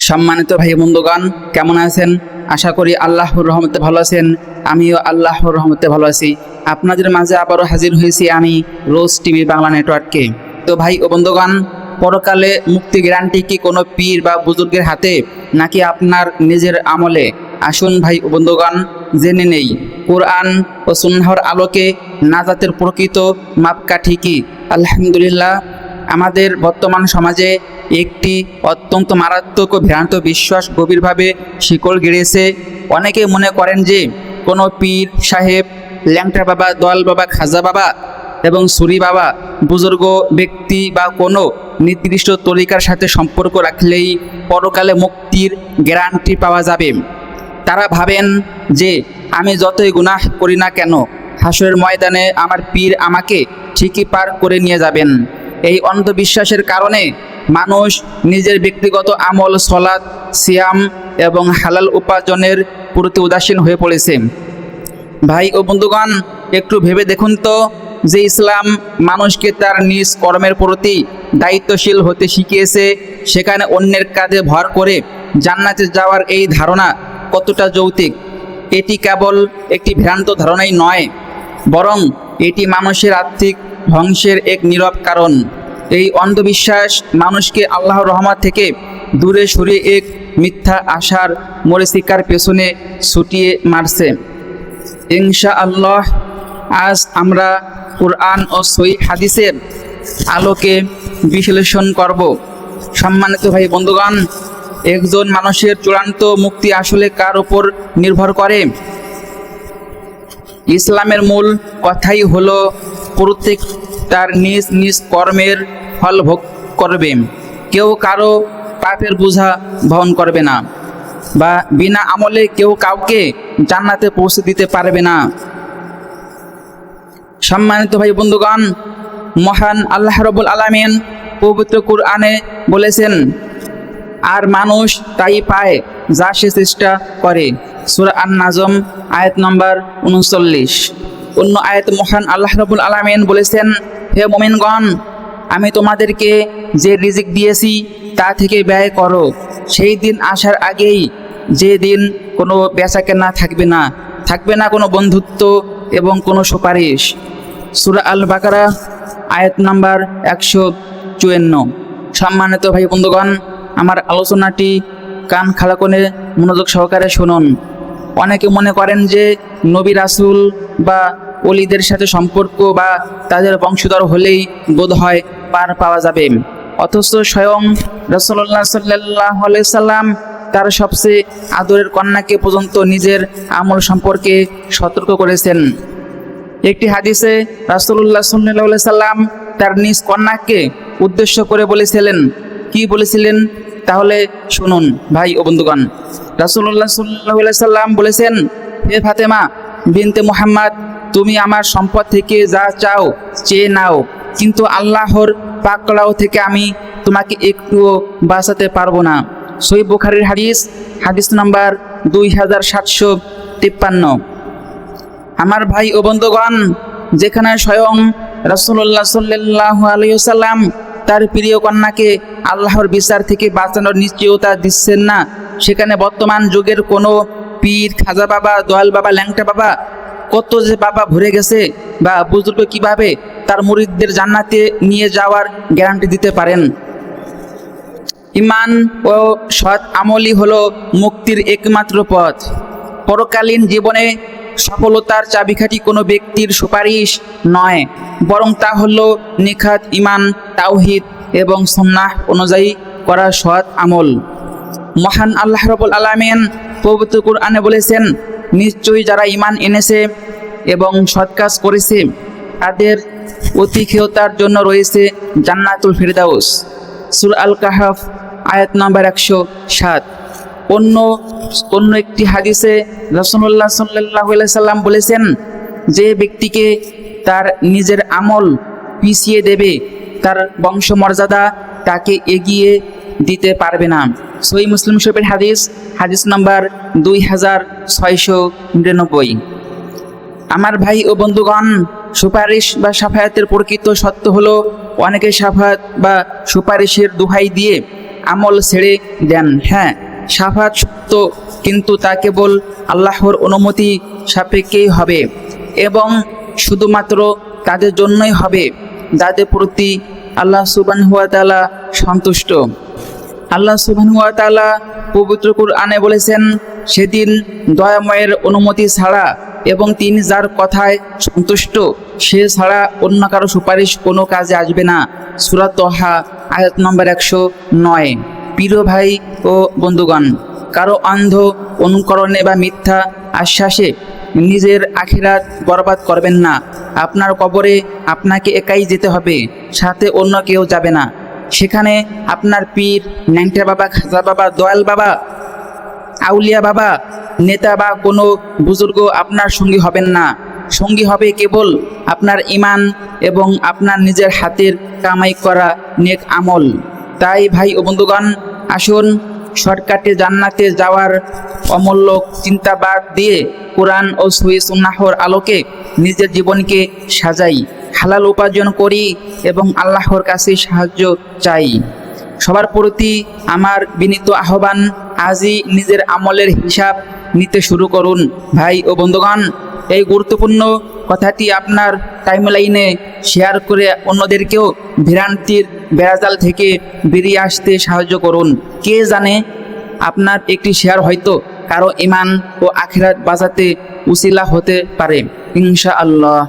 সম্মানিত ভাই বন্ধুগণ, কেমন আছেন? আশা করি আল্লাহর রহমতে ভালো আছেন। আমিও আল্লাহর রহমতে ভালো আছি। আপনাদের মাঝে আবারও হাজির হয়েছি আমি রোজ টিভি বাংলা নেটওয়ার্কে। তো ভাই ও বন্ধুগণ, পরকালে মুক্তি গ্যারান্টি কি কোনো পীর বা বুজুর্গের হাতে, নাকি আপনার নিজের আমলে? আসুন ভাই ও বন্ধুগণ, জেনে নেই কোরআন ও সুন্নাহর আলোকে নাজাতের প্রকৃত মাপকাঠি কি। আলহামদুলিল্লাহ, আমাদের বর্তমান সমাজে একটি অত্যন্ত মারাত্মক ও ভ্রান্ত বিশ্বাস গভীরভাবে শিকড় গেড়েছে। অনেকে মনে করেন যে কোনো পীর সাহেব, ল্যাংটা বাবা, দয়াল বাবা, খাজা বাবা এবং সুরি বাবা বুজুর্গ ব্যক্তি বা কোনো নির্দিষ্ট তরিকার সাথে সম্পর্ক রাখলেই পরকালে মুক্তির গ্যারান্টি পাওয়া যাবে। তারা ভাবেন যে আমি যতই গুনাহ করি না কেন, হাসরের ময়দানে আমার পীর আমাকে ঠিকই পার করে নিয়ে যাবেন। এই অন্ধবিশ্বাসের কারণে মানুষ নিজের ব্যক্তিগত আমল, সলাত, সিয়াম এবং হালাল উপার্জনের প্রতি উদাসীন হয়ে পড়েছে। ভাই ও বন্ধুগণ, একটু ভেবে দেখুন তো যে ইসলাম মানুষকে তার নিজ কর্মের প্রতি দায়িত্বশীল হতে শিখিয়েছে, সেখানে অন্যের কাঁধে ভর করে জান্নাতে যাওয়ার এই ধারণা কতটা যৌক্তিক? এটি কেবল একটি ভ্রান্ত ধারণাই নয়, বরং এটি মানুষের আর্থিক ধ্বংসের এক নীরব কারণ। এই অন্ধবিশ্বাস মানুষকে আল্লাহর রহমত থেকে দূরে সরিয়ে এক মিথ্যা আশার মরিচিকার পেছনে ছুটিয়ে মারছে। ইনশাআল্লাহ আজ আমরা কুরআন ও সহিহ হাদিসের আলোকে বিশ্লেষণ করব। সম্মানিত ভাই বন্ধুগণ, একজন মানুষের চূড়ান্ত মুক্তি আসলে কার উপর নির্ভর করে? ইসলামের মূল কথাই হলো প্রত্যেক তার নিজ নিজ কর্মের ফল ভোগ করবে। কেউ কারো পাপের বোঝা বহন করবে না, বা বিনা আমলে কেউ কাউকে জান্নাতে পৌঁছে দিতে পারবে না। সম্মানিত ভাই বন্ধুগণ, মহান আল্লাহ রাব্বুল আলামিন পবিত্র কুরআনে বলেছেন, আর মানুষ তাই পায় যা সে চেষ্টা করে। সূরা আন-নাজম আয়াত নম্বর 39। অন্য আয়াত মহান আল্লাহ রাব্বুল আলামিন বলেছেন, হে মুমিনগণ, আমি তোমাদেরকে যে রিজিক দিয়েছি তা থেকে ব্যয় করো, সেই দিন আসার আগেই যে দিন কোনো বেচাকেনা থাকবে না কোনো বন্ধুত্ব এবং কোনো সুপারিশ। সূরা আল বাকারা আয়াত নাম্বার 154। সম্মানিত ভাই বন্ধুগণ, আমার আলোচনাটি কান খাড়া করে মনোযোগ সহকারে শুনুন। অনেকে মনে করেন যে নবী রাসূল বা ওলিদের সাথে সম্পর্ক বা তাদের বংশধর হলেই বোধহয় পার পাওয়া যাবে, অথচ স্বয়ং রাসূলুল্লাহ সাল্লাল্লাহু আলাইহি সাল্লাম তার সবচেয়ে আদরের কন্যাকে পর্যন্ত নিজের আমল সম্পর্কে সতর্ক করেছেন। একটি হাদিসে রাসূলুল্লাহ সাল্লাল্লাহু আলাইহি সাল্লাম তার নিজ কন্যাকে উদ্দেশ্য করে বলেছিলেন, কি বলেছিলেন তাহলে শুনুন ভাই ও বন্ধুগণ। রাসূলুল্লাহ সাল্লাল্লাহু আলাইহি সাল্লাম বলেছেন, হে ফাতেমা বিনতে মুহাম্মদ, তুমি আমার সম্পদ থেকে যা চাও চেয়ে নাও, কিন্তু আল্লাহর পাকড়াও থেকে আমি তোমাকে একটুও বাঁচাতে পারবো না। সহিহ বুখারীর হাদিস নাম্বার 2753। আমার ভাই ও বন্ধুগণ, যেখানে স্বয়ং রাসূলুল্লাহ সাল্লাল্লাহু আলাইহি ওয়াসাল্লাম তার প্রিয় কন্যাকে আল্লাহর বিচার থেকে বাঁচানোর নিশ্চয়তা দিচ্ছেন না, সেখানে বর্তমান যুগের কোনো পীর, খাজা বাবা, দয়াল বাবা, ল্যাংটা বাবা, কত যে বাবা ভরে গেছে, বা বুজুর্গ কিভাবে তার মুরিদদের জান্নাতে নিয়ে যাওয়ার গ্যারান্টি দিতে পারেন? ঈমান ও সৎ আমলই হলো মুক্তির একমাত্র পথ। পরকালীন জীবনে সফলতার চাবিকাঠি কোনো ব্যক্তির সুপারিশ নয়, বরং তা হলো নিখাত ঈমান, তাওহীদ এবং সুন্নাহ অনুযায়ী করা সৎ আমল। মহান আল্লাহ রাব্বুল আলামিন পবিত্র কুরআনে বলেছেন, নিশ্চয়ই যারা ঈমান এনেছে এবং সৎ কাজ করেছে তাদের অতিথেয়তার জন্য রয়েছে জান্নাতুল ফিরদাউস। সূরা আল কাহফ আয়াত নাম্বার 107। অন্য একটি হাদিসে রাসূলুল্লাহ সাল্লাল্লাহু আলাইহি সাল্লাম বলেছেন, যে ব্যক্তিকে তার নিজের আমল পিছিয়ে দেবে তার বংশমর্যাদা তাকে এগিয়ে দিতে পারবে না। সহিহ মুসলিম শরীফের হাদিস নাম্বার 2699। আমার ভাই ও বন্ধুগণ, সুপারিশ বা শাফায়াতের প্রকৃত সত্য হলো, অনেকে শাফায়াত বা সুপারিশের দোহাই দিয়ে আমল ছেড়ে দেন। হ্যাঁ, শাফাত সত্য, কিন্তু তা কেবল আল্লাহর অনুমতি সাপেক্ষেই হবে এবং শুধুমাত্র তাদের জন্যই হবে যাদের প্রতি আল্লাহ সুবহানাহু ওয়া তাআলা সন্তুষ্ট। আল্লাহ সুবহানাহু ওয়া তাআলা পবিত্র কুরআনে বলেছেন, সেদিন দয়াময়ের অনুমতি ছাড়া এবং তিনি যার কথায় সন্তুষ্ট সে ছাড়া অন্য কারো সুপারিশ কোনো কাজে আসবে না। সূরা তাহা আয়াত নম্বর 109। প্রিয় ভাই ও বন্ধুগণ, কারো অন্ধ অনুকরণে বা মিথ্যা আশ্বাসে নিজের আখিরাত বরবাদ করবেন না। আপনার কবরে আপনাকে একাই যেতে হবে, সাথে অন্য কেউ যাবে না। সেখানে আপনার পীর, ন্যাংটা বাবা, খাজা বাবা, দয়াল বাবা, আউলিয়া বাবা, নেতা বা কোনো বুজুর্গ আপনার সঙ্গী হবেন না। সঙ্গী হবে কেবল আপনার ঈমান এবং আপনার নিজের হাতের কামাই করা নেক আমল। তাই ভাই ও বন্ধুগণ, আসুন শর্টকাটে জান্নাতে যাওয়ার অমূল্য চিন্তা বাদ দিয়ে কোরআন ও সহিহ সুন্নাহর আলোকে নিজের জীবনকে সাজাই, হালাল উপার্জন করি এবং আল্লাহর কাছে সাহায্য চাই। সবার প্রতি আমার বিনীত আহ্বান, আজই নিজের আমলের হিসাব নিতে শুরু করুন। ভাই ও বন্ধুগণ, এই গুরুত্বপূর্ণ কথাটি আপনার টাইমলাইনে শেয়ার করে অন্যদেরকেও ভ্রান্তির বেড়াজাল থেকে বেরিয়ে আসতে সাহায্য করুন। কে জানে, আপনার একটি শেয়ার হয়তো কারো ঈমান ও আখিরাত বাঁচাতে উসিলা হতে পারে। ইনশাআল্লাহ।